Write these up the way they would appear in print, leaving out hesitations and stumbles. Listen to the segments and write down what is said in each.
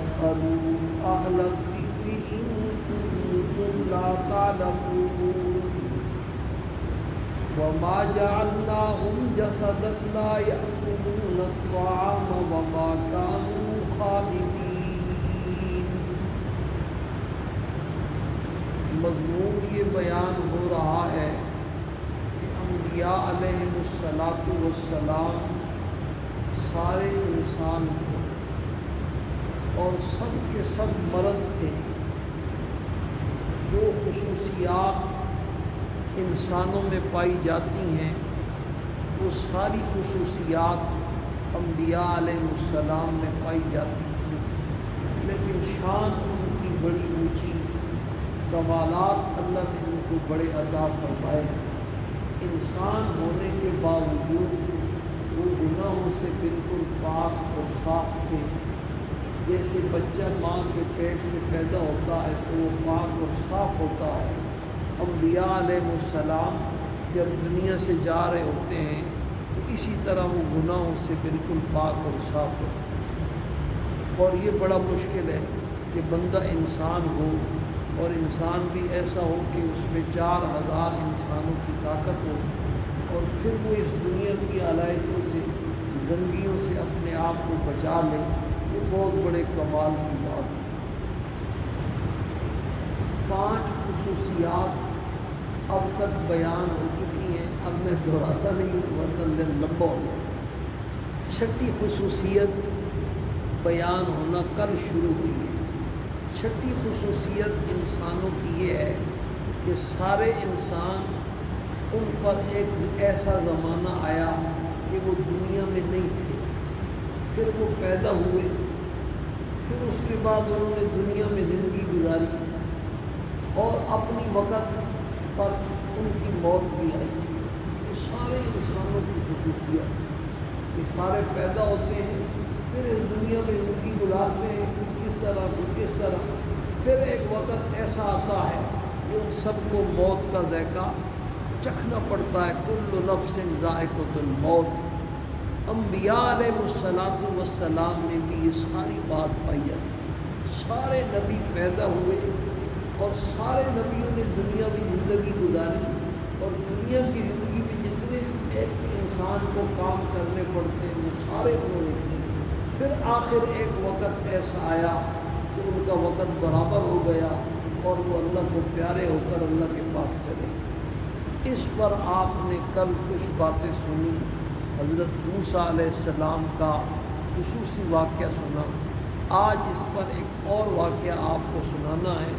فاسألوا أهل الذكر إن كنتم لا تعلمون وما جعلناهم جسدا لا يأكلون الطعام وما كانوا خالدين۔ مضمون یہ بیان ہو رہا ہے کہ انبیاء علیہم السلام سارے انسان تھے اور سب کے سب مرد تھے۔ جو خصوصیات انسانوں میں پائی جاتی ہیں وہ ساری خصوصیات انبیاء علیہ السلام میں پائی جاتی تھی، لیکن شان ان کی بڑی اونچی، کمالات اللہ نے ان کو بڑے عطا فرمائے۔ انسان ہونے کے باوجود وہ گناہوں سے بالکل پاک اور صاف تھے۔ جیسے بچہ ماں کے پیٹ سے پیدا ہوتا ہے تو وہ پاک اور صاف ہوتا ہے، انبیاء علیہ السلام جب دنیا سے جا رہے ہوتے ہیں تو اسی طرح وہ گناہوں سے بالکل پاک اور صاف ہوتے ہیں۔ اور یہ بڑا مشکل ہے کہ بندہ انسان ہو اور انسان بھی ایسا ہو کہ اس میں 4000 انسانوں کی طاقت ہو، اور پھر وہ اس دنیا کی علائقوں سے، گندگیوں سے اپنے آپ کو بچا لے، یہ بہت بڑے کمال کی بات ہے۔ 5 خصوصیات اب تک بیان ہو چکی ہیں، اب میں دہراتا نہیں ہوں ورنہ لمبا ہو جائے۔ 6ٹھی خصوصیت بیان ہونا کل شروع ہوئی ہے۔ 6ٹھی خصوصیت انسانوں کی یہ ہے کہ سارے انسان، ان پر ایک ایسا زمانہ آیا کہ وہ دنیا میں نہیں تھے، پھر وہ پیدا ہوئے، پھر اس کے بعد انہوں نے دنیا میں زندگی گزاری اور اپنی وقت پر ان کی موت بھی آئی۔ یہ سارے انسانوں کی خصوصیت یہ سارے پیدا ہوتے ہیں، پھر اس دنیا میں زندگی گزارتے ہیں، کس طرح پھر ایک وقت ایسا آتا ہے کہ ان سب کو موت کا ذائقہ چکھنا پڑتا ہے۔ کل نفس ذائقۃ الموت۔ انبیاء علیہ السلام میں بھی یہ ساری بات پائی جاتی تھی۔ سارے نبی پیدا ہوئے اور سارے نبیوں نے دنیا میں زندگی گزاری، اور دنیا کی زندگی میں جتنے ایک انسان کو کام کرنے پڑتے ہیں وہ سارے انہوں نے کیے۔ پھر آخر ایک وقت ایسا آیا کہ ان کا وقت برابر ہو گیا اور وہ اللہ کو پیارے ہو کر اللہ کے پاس چلے۔ اس پر آپ نے کل کچھ باتیں سنی، حضرت موسیٰ علیہ السلام کا خصوصی واقعہ سنا۔ آج اس پر ایک اور واقعہ آپ کو سنانا ہے۔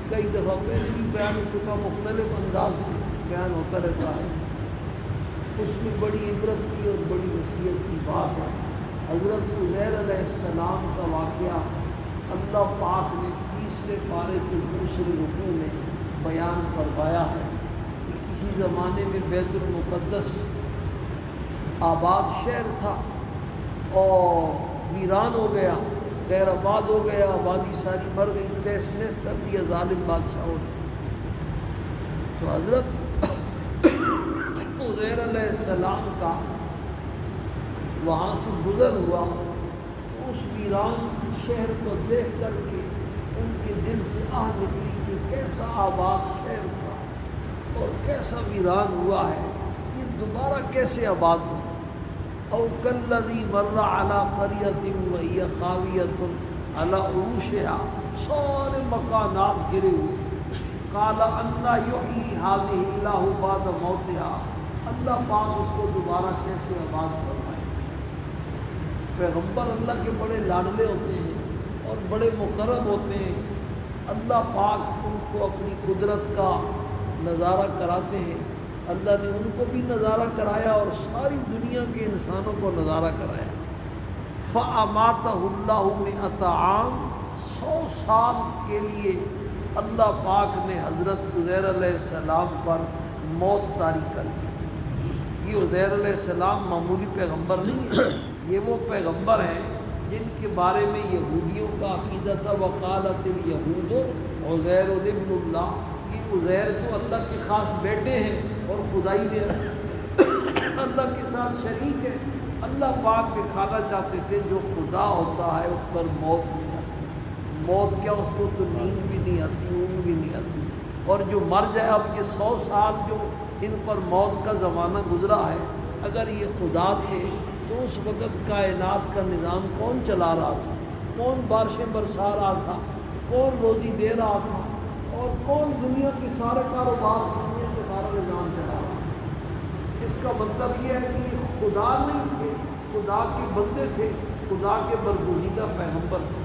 کئی دفعہ پہلے بھی بیان ہو چکا، مختلف انداز سے بیان ہوتا رہتا ہے۔ اس میں بڑی عبرت کی اور بڑی نصیحت کی بات ہے۔ حضرت عزیر علیہ السلام کا واقعہ اللہ پاک نے 3 پارے کے 2 رکوع میں بیان فرمایا ہے کہ کسی زمانے میں بیت المقدس آباد شہر تھا اور ویران ہو گیا، غیر آباد ہو گیا، آبادی ساری مر گئی، تہس نہس کر دیا ظالم بادشاہوں نے۔ تو حضرت عزیر علیہ السلام کا وہاں سے گزر ہوا، اس ویران شہر کو دیکھ کر کے ان کے دل سے آہ نکلی کہ کیسا آباد شہر تھا اور کیسا ویران ہوا ہے، یہ دوبارہ کیسے آباد ہو۔ او کالذی مر علی قریۃ وہی خاویۃ علی عروشہا، سارے مکانات گرے ہوئے تھے۔ قال انا یحیی ھذہ اللہ بعد موتہا، اللہ پاک اس کو دوبارہ کیسے آباد فرمائے۔ پیغمبر اللہ کے بڑے لاڈلے ہوتے ہیں اور بڑے مقرب ہوتے ہیں، اللہ پاک ان کو اپنی قدرت کا نظارہ کراتے ہیں۔ اللہ نے ان کو بھی نظارہ کرایا اور ساری دنیا کے انسانوں کو نظارہ کرایا۔ فَأَمَاتَهُ اللَّهُ مِئَةَ عَامٍ، 100 سال کے لیے اللہ پاک نے حضرت عزیر علیہ السلام پر موت طاری کر دی۔ یہ عزیر علیہ السلام معمولی پیغمبر نہیں ہے، یہ وہ پیغمبر ہیں جن کے بارے میں یہودیوں کا عقیدہ تھا وقالت الیہود عزیر ابن اللہ، یہ عزیر تو اللہ کے خاص بیٹے ہیں اور خدائی میں اللہ کے ساتھ شریک ہے۔ اللہ پاک دکھانا چاہتے تھے جو خدا ہوتا ہے اس پر موت نہیں آتی۔ موت کیا اس کو تو نیند بھی نہیں آتی، اونگ بھی نہیں آتی. اور جو مر جائے، اب یہ 100 سال جو ان پر موت کا زمانہ گزرا ہے، اگر یہ خدا تھے تو اس وقت کائنات کا نظام کون چلا رہا تھا؟ کون بارشیں برسا رہا تھا؟ کون روزی دے رہا تھا؟ اور کون دنیا کے سارے کاروبار، دنیا کے سارا نظام چلا رہا تھا؟ اس کا مطلب یہ ہے کہ خدا نہیں تھے، خدا کے بندے تھے، خدا کے برگزیدہ پیغمبر تھے.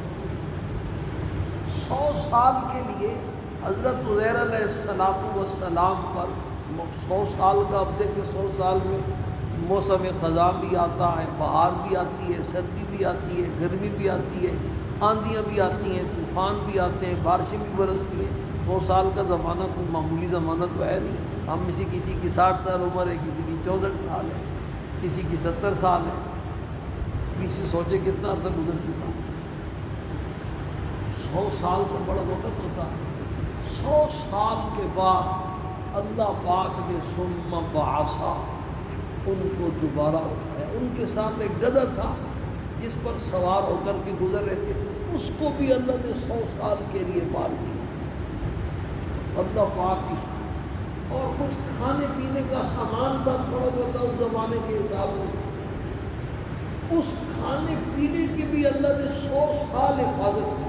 100 سال کے لیے حضرت عزیر علیہ السلام پر 100 سال کا، اب دیکھیں 100 سال میں موسم خزاں بھی آتا ہے، بہار بھی آتی ہے، سردی بھی آتی ہے، گرمی بھی آتی ہے، آندھیاں بھی آتی ہیں، طوفان بھی آتے ہیں، بارشیں بھی برستی ہیں. 100 سال کا زمانہ کوئی معمولی زمانہ تو ہے نہیں. ہم کسی کی 60 سال عمر ہے، کسی کی 64 سال ہے، کسی کی 70 سال ہے. کسی سوچے کتنا عرصہ گزر چکا. 100 سال کا بڑا وقت ہوتا ہے. 100 سال کے بعد اللہ پاک نے ثم بعثا، ان کو دوبارہ اٹھایا. ان کے ساتھ ایک گدھا تھا جس پر سوار ہو کر کے گزر رہے تھے، اس کو بھی اللہ نے 100 سال کے لیے مار دیا. اللہ پاک کی اور کچھ کھانے پینے کا سامان تھا تھوڑا بہت اس زمانے کے حساب سے، اس کھانے پینے کی بھی اللہ نے 100 سال حفاظت کی.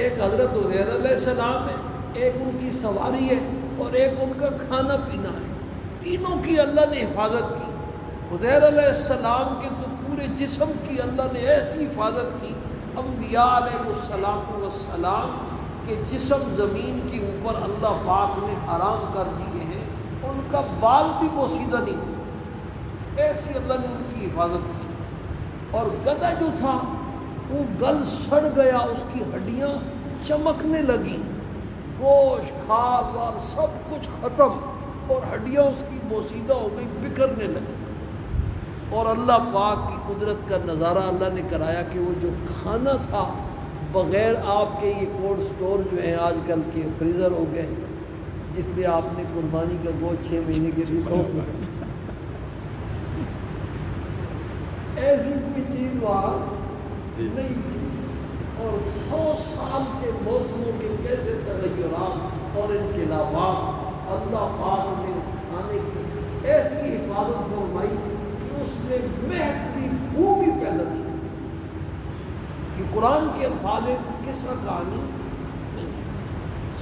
ایک حضرت عزیر علیہ السلام ہے، ایک ان کی سواری ہے، اور ایک ان کا کھانا پینا ہے. تینوں کی اللہ نے حفاظت کی. عزیر علیہ السلام کے تو پورے جسم کی اللہ نے ایسی حفاظت کی. انبیاء علیہ السلام کے جسم زمین کے اوپر اللہ پاک نے حرام کر دیے ہیں، ان کا بال بھی بوسیدہ نہیں ہوا، ایسی اللہ نے ان کی حفاظت کی. اور گدھا جو تھا وہ گل سڑ گیا، اس کی ہڈیاں چمکنے لگی، گوشت کھال وال سب کچھ ختم، اور ہڈیاں اس کی بوسیدہ ہو گئی، بکھرنے لگی. اور اللہ پاک کی قدرت کا نظارہ اللہ نے کرایا کہ وہ جو کھانا تھا، بغیر آپ کے یہ کولڈ سٹور جو ہیں آج کل کے فریزر ہو گئے، جس میں آپ نے قربانی کا گوشت 6 مہینے کے لیے رکھ سکتے، ایسی کوئی چیز وہاں نہیں تھی. اور 100 سال کے موسموں کے کیسے تغیرات اور انقلابات اللہ پاک نے اس کھانے کی ایسی حفاظت فرمائی کہ اس میں مہک بھی بو بھی پیدا نہیں. یہ قرآن کے الفاظ قصہ کہانی.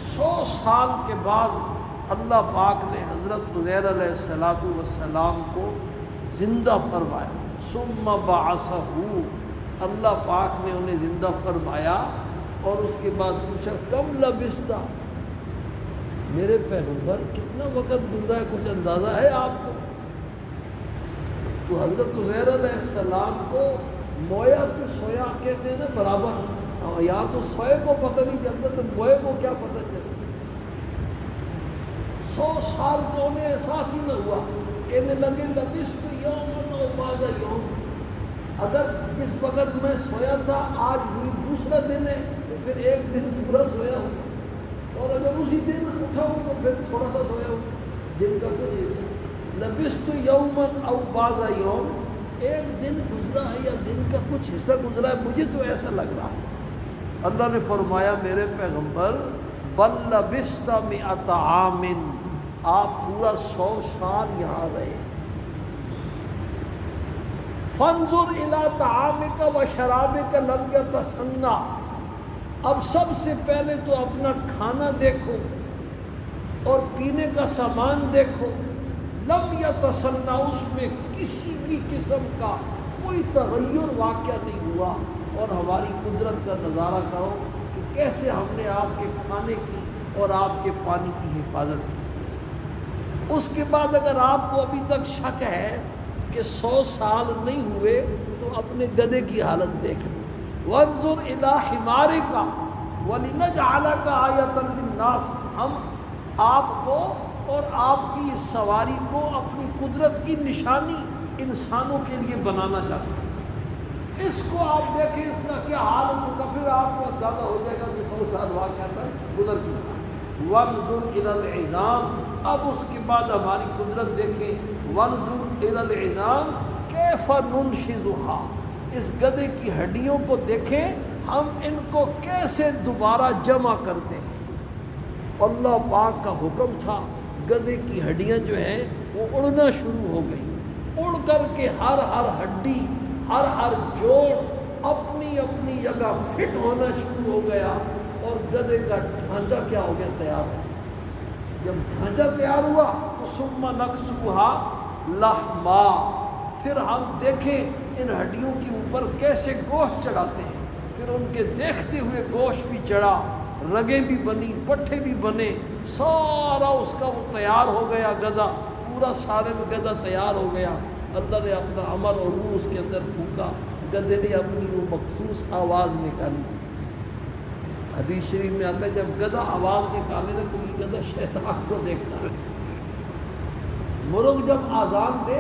100 سال کے بعد اللہ پاک نے حضرت عزیر علیہ السلام کو زندہ فرمایا. ثم بعثہ، اللہ پاک نے انہیں زندہ فرمایا. اور اس کے بعد پوچھا کم لبثت، میرے پیغمبر کتنا وقت گزرا ہے، کچھ اندازہ ہے آپ کو؟ تو حضرت عزیر علیہ السلام کو مویا تو سویا کہتے ہیں نا برابر. یہاں تو سوئے کو پتہ نہیں چلتا تو موئے کو کیا پتہ چلتا. 100 سال تو انہیں احساس ہی نہ ہوا. کہنے لگے لبثت یوما او بعض یوم، اگر جس وقت میں سویا تھا آج ہوئی دوسرا دن ہے تو پھر ایک دن پورا سویا ہوں، اور اگر اسی دن اٹھا ہوں تو پھر تھوڑا سا سویا ہوں، دن کا کچھ حصہ. لبثت یوما او بعض یوم، ایک دن گزرا ہے یا دن کا کچھ حصہ گزرا ہے، مجھے تو ایسا لگ رہا ہے. اللہ نے فرمایا میرے پیغمبر بل لبثت 100 عام، آپ پورا 100 سال یہاں رہے. فانظر الی طعامک و شرابک لم یتسنہ، اب سب سے پہلے تو اپنا کھانا دیکھو اور پینے کا سامان دیکھو. لم یتسنہ، اس میں کسی بھی قسم کا کوئی تغیر واقع نہیں ہوا. اور ہماری قدرت کا نظارہ کرو کہ کیسے ہم نے آپ کے کھانے کی اور آپ کے پانی کی حفاظت کی. اس کے بعد اگر آپ کو ابھی تک شک ہے کہ 100 سال نہیں ہوئے تو اپنے گدھے کی حالت دیکھ لو. وانظر الی حمارک ولنجعلک آیۃ للناس، ہم آپ کو اور آپ کی اس سواری کو اپنی قدرت کی نشانی انسانوں کے لیے بنانا چاہتے ہیں. اس کو آپ دیکھیں اس کا کیا حال ہو چکا، پھر آپ کو اندازہ ہو جائے گا کہ 100 سال واقعہ تک گزر چکا. وانظر الی العظام، اب اس کے بعد ہماری قدرت دیکھیں. وانظر الی العظام کیف ننشزها، اس گدھے کی ہڈیوں کو دیکھیں ہم ان کو کیسے دوبارہ جمع کرتے ہیں۔ اللہ پاک کا حکم تھا، گدھے کی ہڈیاں جو ہیں وہ اڑنا شروع ہو گئی، اڑ کر کے ہر ہڈی، ہر جوڑ اپنی اپنی جگہ فٹ ہونا شروع ہو گیا، اور گدھے کا ڈھانچہ کیا ہو گیا؟ تیار ہو گیا۔ جب ڈھانچہ تیار ہوا تو ثم نکسوها لحما، پھر ہم دیکھیں ان ہڈیوں کے اوپر کیسے گوشت چڑھاتے ہیں، پھر ان کے دیکھتے ہوئے گوشت بھی چڑھا، رگیں بھی بنی، پٹھے بھی بنے، سارا اس کا وہ تیار ہو گیا گدھا، پورا سارے میں گدھا تیار ہو گیا۔ اللہ نے اپنا امر اور روح اس کے اندر پھونکا، گدھے نے اپنی وہ مخصوص آواز نکالی۔ حدیث شریف میں آتا ہے جب گدھا آواز نکالے نا تو یہ گدھا شیطان کو دیکھتا ہے۔ مرغ جب آذان دے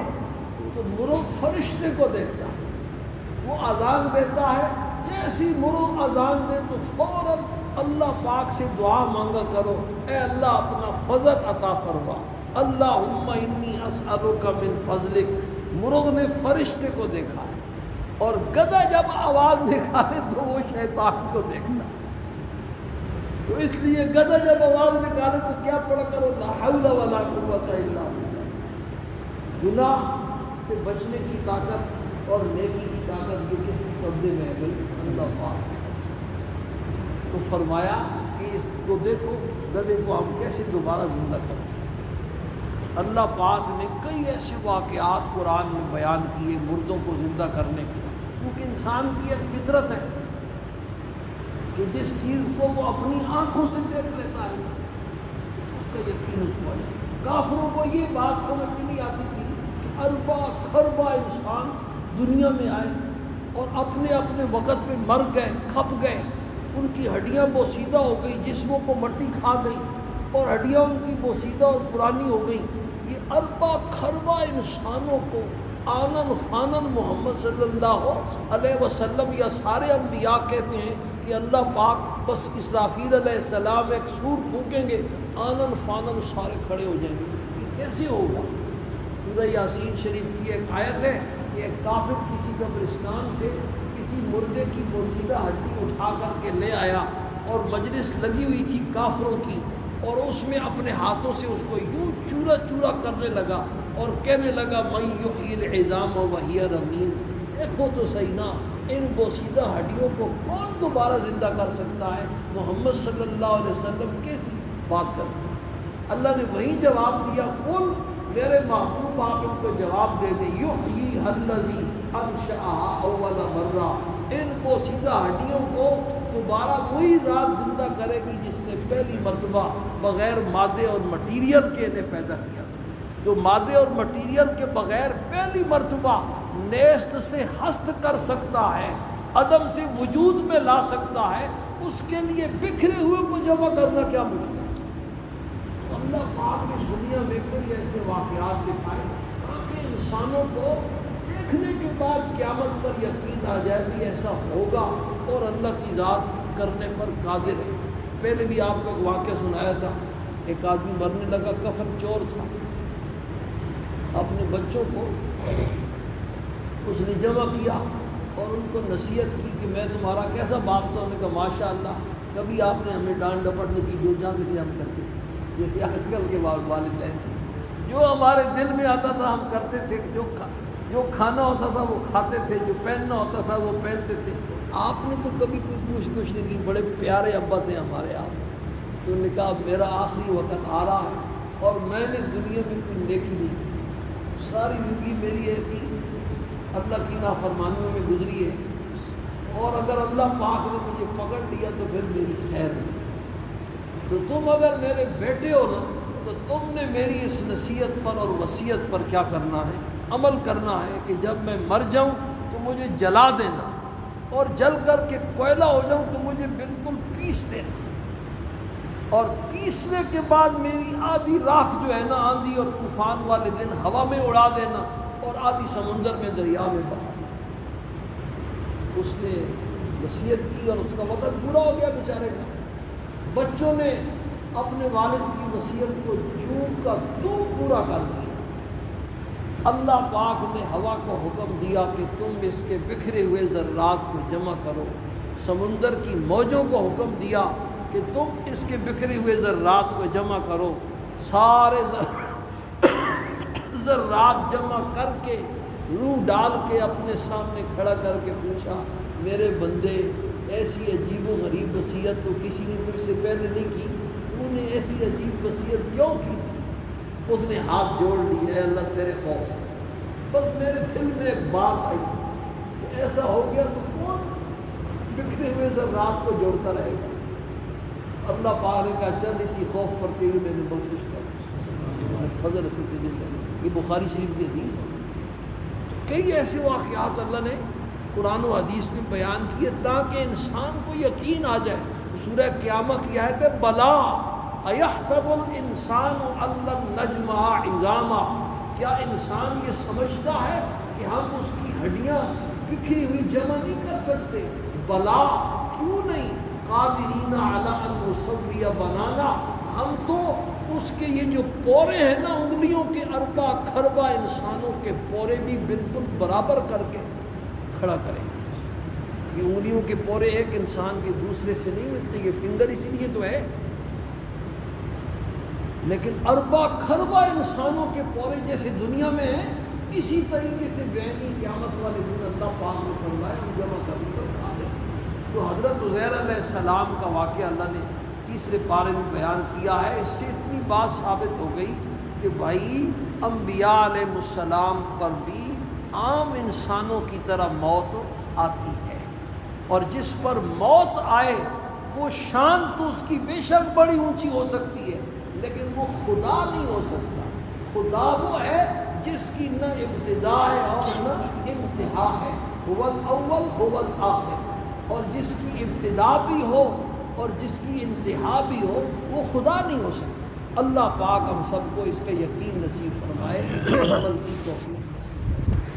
تو مرغ فرشتے کو دیکھتا ہے، وہ آذان دیتا ہے، جیسی مرغ آذان دے تو فوراً اللہ پاک سے دعا مانگا کرو، اے اللہ اپنا فضل عطا فرما، اللہم انی اسألک من فضلک۔ مرغ نے فرشتے کو دیکھا ہے، اور گدھا جب آواز نکالے تو وہ شیطان کو دیکھتا ہے۔ تو اس لیے گدھا جب آواز نکالے تو کیا پڑھا کرو؟ لا حول ولا قوت الا باللہ۔ گناہ سے بچنے کی طاقت اور نیکی کی طاقت یہ کس قبضے میں ہے بھائی؟ اللہ پاک۔ تو فرمایا کہ اس کو دیکھو گدھے کو ہم کیسے دوبارہ زندہ کرتے ہیں۔ اللہ پاک نے کئی ایسے واقعات قرآن میں بیان کیے مردوں کو زندہ کرنے کے، کیونکہ انسان کی ایک فطرت ہے کہ جس چیز کو وہ اپنی آنکھوں سے دیکھ لیتا ہے اس کا یقین اس کو ہے۔ کافروں کو یہ بات سمجھ میں نہیں آتی تھی کہ اربا خربا انسان دنیا میں آئے اور اپنے اپنے وقت میں مر گئے، کھپ گئے، ان کی ہڈیاں بوسیدہ ہو گئی، جسموں کو مٹی کھا گئی اور ہڈیاں ان کی بوسیدہ اور پرانی ہو گئی۔ یہ اربا خربا انسانوں کو آنن فانن محمد صلی اللہ علیہ وسلم یا سارے انبیاء کہتے ہیں کہ اللہ پاک بس اسرافیل علیہ السلام ایک سور پھونکیں گے، آنن فانن سارے کھڑے ہو جائیں گے۔ یہ کیسے ہوگا؟ سورہ یاسین شریف کی ایک آیت ہے کہ ایک کافر کسی قبرستان سے کسی مردے کی بوسیدہ ہڈی اٹھا کر کے لے آیا، اور مجلس لگی ہوئی تھی کافروں کی، اور اس میں اپنے ہاتھوں سے اس کو یوں چورا چورا کرنے لگا اور کہنے لگا من یحیی العظام وہی رمیم۔ دیکھو تو صحیح نا، ان بوسیدہ ہڈیوں کو کون دوبارہ زندہ کر سکتا ہے؟ محمد صلی اللہ علیہ وسلم کیسی بات کرتے ہیں؟ اللہ نے وہی جواب دیا، قل میرے محبوب آپ ان کو جواب دے دیں، یحیی الذی انشأها اول مرہ، ان بوسیدہ ہڈیوں کو دوبارہ وہی ذات زندہ کرے گی جس نے پہلی مرتبہ بغیر مادے اور مٹیریل کے انہیں پیدا کیا تھا۔ جو مادے اور مٹیریل کے بغیر پہلی مرتبہ نیست سے ہست کر سکتا ہے، عدم سے وجود میں لا سکتا ہے، اس کے لیے بکھرے ہوئے کو جمع کرنا کیا مشکل ہے؟ اللہ پاک نے دنیا میں کئی ایسے واقعات دکھائے تاکہ انسانوں کو دیکھنے کے بعد قیامت پر یقین آ جائے کہ ایسا ہوگا اور اللہ کی ذات کرنے پر قادر ہے۔ پہلے بھی آپ کو ایک واقعہ سنایا تھا، ایک آدمی مرنے لگا، کفن چور تھا، اپنے بچوں کو اس نے جمع کیا اور ان کو نصیحت کی کہ میں تمہارا کیسا باپ تھا؟ انہوں نے کہا ماشاء اللہ، کبھی آپ نے ہمیں ڈانٹ ڈپٹ نہیں کی، جو چاہتے تھے ہم کرتے تھے، جیسے آج کل کے والدین جو ہمارے دل میں آتا تھا ہم کرتے تھے، جو کھانا ہوتا تھا وہ کھاتے تھے، جو پہننا ہوتا تھا وہ پہنتے تھے۔ آپ نے تو کبھی کوئی پوچھ نہیں کی، بڑے پیارے ابا تھے ہمارے آپ۔ تو انہوں نے کہا میرا آخری وقت آ رہا ہے اور میں نے دنیا میں کوئی نیکی نہیں کی، ساری زندگی میری ایسی اللہ کی نافرمانیوں میں گزری ہے، اور اگر اللہ پاک نے مجھے پکڑ لیا تو پھر میری خیر نہیں۔ تو تم اگر میرے بیٹے ہو نا تو تم نے میری اس نصیحت پر اور وصیت پر کیا کرنا ہے؟ عمل کرنا ہے کہ جب میں مر جاؤں تو مجھے جلا دینا، اور جل کر کے کوئلہ ہو جاؤں تو مجھے بالکل پیس دینا، اور پیسنے کے بعد میری آدھی راکھ جو ہے نا آندھی اور طوفان والے دن ہوا میں اڑا دینا، اور آدھی سمندر میں دریا میں بہا دینا۔ اس نے وصیت کی اور اس کا وقت پورا ہو گیا بیچارے کا۔ بچوں نے اپنے والد کی وصیت کو چونک کا تو پورا کر دیا۔ اللہ پاک نے ہوا کو حکم دیا کہ تم اس کے بکھرے ہوئے ذرات کو جمع کرو، سمندر کی موجوں کو حکم دیا کہ تم اس کے بکھرے ہوئے ذرات کو جمع کرو، سارے ذرات جمع کر کے روح ڈال کے اپنے سامنے کھڑا کر کے پوچھا، میرے بندے ایسی عجیب و غریب وصیت تو کسی نے تجھ سے پہلے نہیں کی، تو نے ایسی عجیب وصیت کیوں کی تھی؟ اس نے ہاتھ جوڑ لیے، اے اللہ تیرے خوف سے بس میرے دل میں ایک بات آئی کہ ایسا ہو گیا تو کون بکھرے ہوئے ذرات کو جوڑتا رہے گا؟ اللہ پاک نے کہا چل اسی خوف پر تیری میں نے بخشش کر فضل سے تجھے ملے۔ یہ بخاری شریف کی حدیث ہے۔ کئی ایسے واقعات اللہ نے قرآن و حدیث میں بیان کیے تاکہ انسان کو یقین آ جائے۔ سورہ قیامہ کی آیت ہے بلا ایحسب الانسان ان لن نجمع عظاما، کیا انسان یہ سمجھتا ہے کہ ہم اس کی ہڈیاں بکھری ہوئی جمع نہیں کر سکتے؟ بلا، کیوں نہیں، قادرین علی ان نسوی بنانا، ہم تو اس کے یہ جو پورے ہیں نا انگلیوں کے اربع کھربا انسانوں کے پورے بھی بالکل برابر کر کے کھڑا کریں گے۔ یہ انگلیوں کے پورے ایک انسان کے دوسرے سے نہیں ملتے، یہ فنگر اسی لیے تو ہے، لیکن اربع کھربا انسانوں کے پورے جیسے دنیا میں ہیں اسی طریقے سے بینی قیامت والے دن اللہ پاک نے فرمایا ہم جمع کرنے پر قادر ہیں۔ تو حضرت عزیر علیہ السلام کا واقعہ اللہ نے تیسرے پارے میں بیان کیا ہے۔ اس سے اتنی بات ثابت ہو گئی کہ بھائی انبیاء علیہ السلام پر بھی عام انسانوں کی طرح موت آتی ہے، اور جس پر موت آئے وہ شان تو اس کی بے شک بڑی اونچی ہو سکتی ہے لیکن وہ خدا نہیں ہو سکتا۔ خدا وہ ہے جس کی نہ ابتدا ہے اور نہ انتہا ہے، هو الاول هو الآخر، اور جس کی ابتدا بھی ہو اور جس کی انتہا بھی ہو وہ خدا نہیں ہو سکتا۔ اللہ پاک ہم سب کو اس کا یقین نصیب فرمائے، عمل کی توفیق نصیب فرمائے۔